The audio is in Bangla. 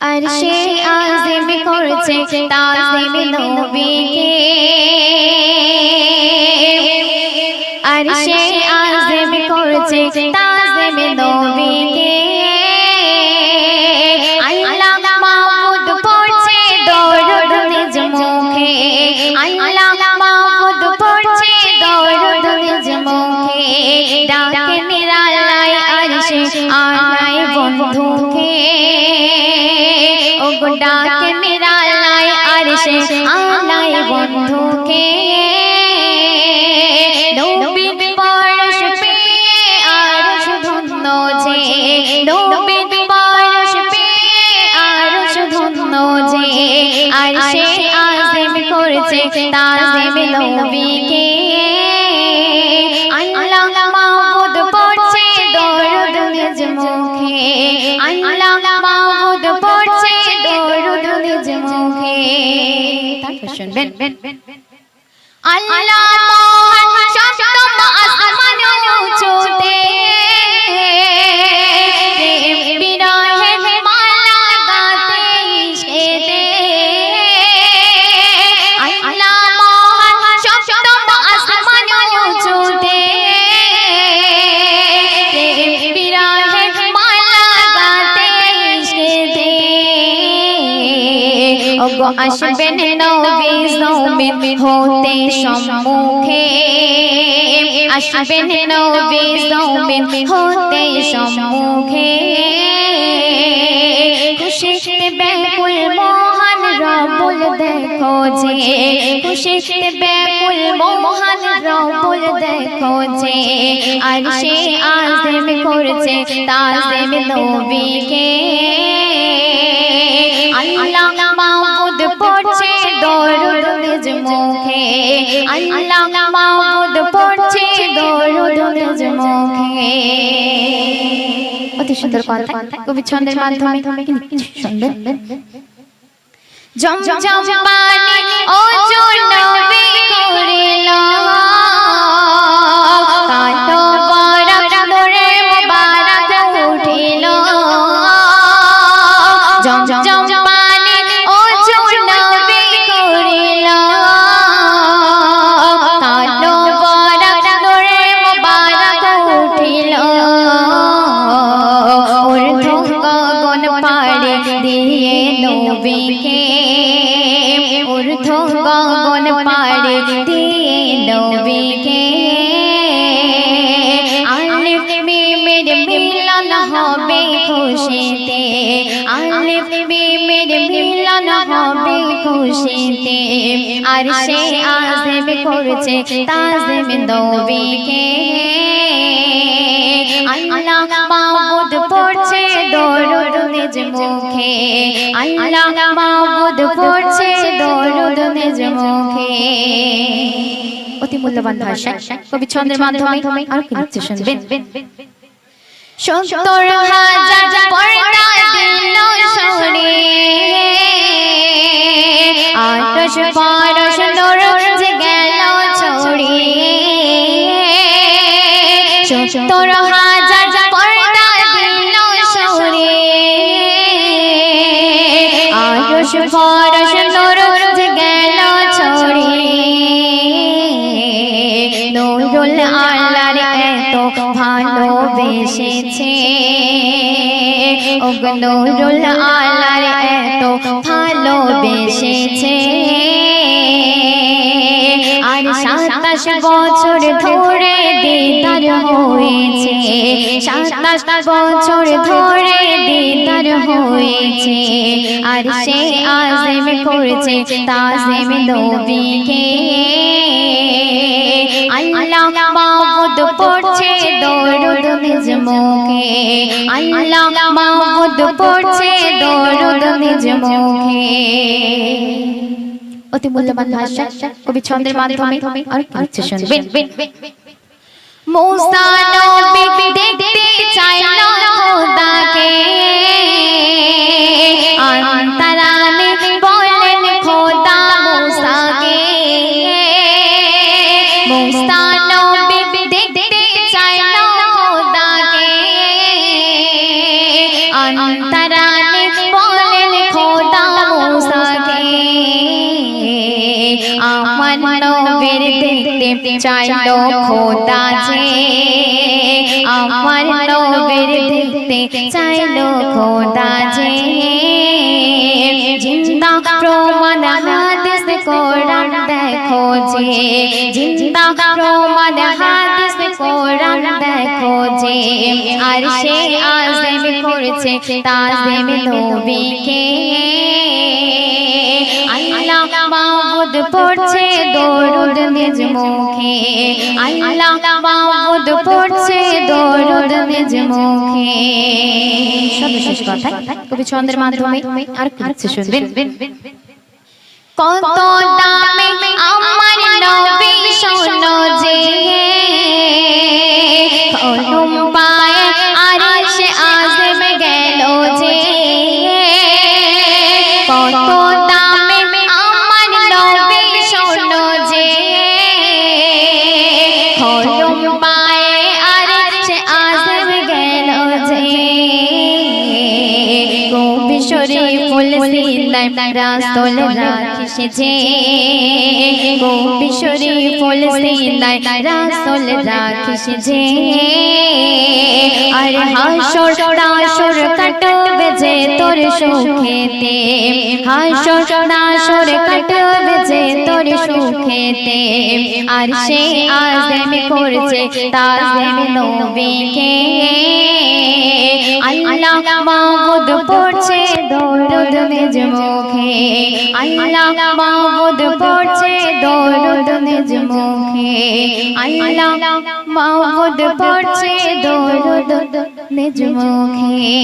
আরশে আজিম করছে তাজিম নবীকে, আরশে আজিম করছে তাজিম নবীকে। আল্লাহ মাহমুদ পড়ছে দরুদ নিজ মুখে, আল্লাহ মাহমুদ পড়ছে দরুদ নিজ মুখে। ডাকে নিরালায় আরশে আলায় বন্ধুকে, ওগো ডাকে নিরালায় আরশে আলায় বন্ধুকে। নবীর পরশ পেয়ে আরশ ধন্য যে, নবীর পরশ পেয়ে আরশ ধন্য যে। আরশে আজিম করছে তাজিম নবীকে, আল্লাহ মাহমুদ পড়ছে দরুদ নিজ মুখে, আল্লাহ মাহমুদ পড়ছে দরুদ নিজ মুখে। তারপর শুনবেন, আল্লাহ মহান সপ্তম আসমানে উঁচুতে, বিরহের মালা গাতে ইশকেতে। আল্লাহ মহান সপ্তম আসমানে উঁচুতে, বিরহের মালা গাতে ইশকেতে। ওগো আসবেন নবী জমিন হতে সম্মুখে, আসবেন নবী জমিন হতে সম্মুখে। খুশিতে ব্যাকুল মহান রব্বুল দেখো যে, খুশিতে ব্যাকুল মহান রব্বুল দেখো যে। আরশে আজিম করছে তাজিম নবীকে, আল্লাহ মাহমুদ পড়ছে দরুদ নিজ মুখে, আল্লাহ মাহমুদ পড়ছে দরুদ নিজ মুখে। অতি সুন্দর কথা কবি ছন্দের মাধ্যমে শুনবেন। জমজম পানি ওযু নবী করিল, কালো বরফ নূরে মুবারক উঠিল। জমজম পানি ওযু নবী করিল, কালো বরফ নূরে মুবারক উঠিল। ঊর্ধ্ব গগন পাড়ি দিয়ে নবীকে, ঊর্ধ্ব গগন পাড়ি দিয়ে নবীকে। আলিফ মিমের মিলন হবে খুশিতে, আলিফ মিমের মিলন হবে খুশিতে। আরশে আজিম করছে তাজিম নবীকে, আল্লাহ মাহমুদ পড়ছে দরুদ নিজ মুখে, আল্লাহ মাহমুদ পড়ছে দরুদ নিজ মুখে। অতি মূল্যবান ভাষা কবি ছন্দের মাধ্যমে আর কি লিখছে শুনবেন। ৭০,০০০ পর্দা দিল সরে, আরশ পরশ নূর যে গেল ছড়িয়ে। ৭০,০০০ পর্দা দিল সরে, আরশ পরশ নূর যে গেল ছড়িয়ে। নূরুল আলার এত ভালোবেসেছে, ওগো নূরুল আলার এত ভালোবেসেছে। আর ২৭ বছর ধরে দিদার হয়েছে, ২৭ বছর ধরে দিদার হয়েছে। আরশে আজিম করছে তাজিম নবীকে, আল্লাহ মাহমুদ পড়ছে দরুদ নিজ মুখে, আল্লাহ মাহমুদ পড়ছে দরুদ নিজ মুখে। অতি মূল্যবান ভাষা কবি ছন্দের মাধ্যমে আর কি লিখছে শুনবেন। মুসা নবী দেখতে চাইল খোদাকে, অন্তরানে বলেন খোদা মুসাকে। মুসা নবী দেখতে চাইল খোদাকে, অন্তরানে বলেন দেখতে চাইলো খোদা যে আমার নবীর দেখতে চাইলো খোদা যে জিন্দা প্রমাণ হাদিস কোরআন দেখো যে জিন্দা প্রমাণ হাদিস কোরআন দেখো যে আরশে আযম করছে তাজিম নবীকে আল্লাহ মাবুদ পড়ছে দরুদ নিজ মুখে আল্লাহ মাবুদ পড়ছে দরুদ নিজ মুখে সর্বশেষ কথা কবি ছন্দের মাধ্যমে আর কিছু শুনবেন কত দামে আমার নবী শোনো যে কলম পায়ে আরশে আযম গেল যে কত দামে আমার নবী শোনো যে কলম পায়ে আরশে আযম গেল যে কবি শরীফুল সিনায় রাসূল রাখিস যে কবি শরীফুল সিনায় রাসূল রাখিস যে আর হাসর নাসর কাটবে যে তোর সুখেতে হাসর নাসর কাটবে যে তোর সুখেতে আরশে আযম করছে তাজিম নবীকে আল্লাহ মাবুদ পড়ছে দরুদ নিজ মুখে আল্লাহ মাবুদ পড়ছে দরুদ নিজ মুখে আল্লাহ মাবুদ পড়ছে দরুদ নিজ মুখে।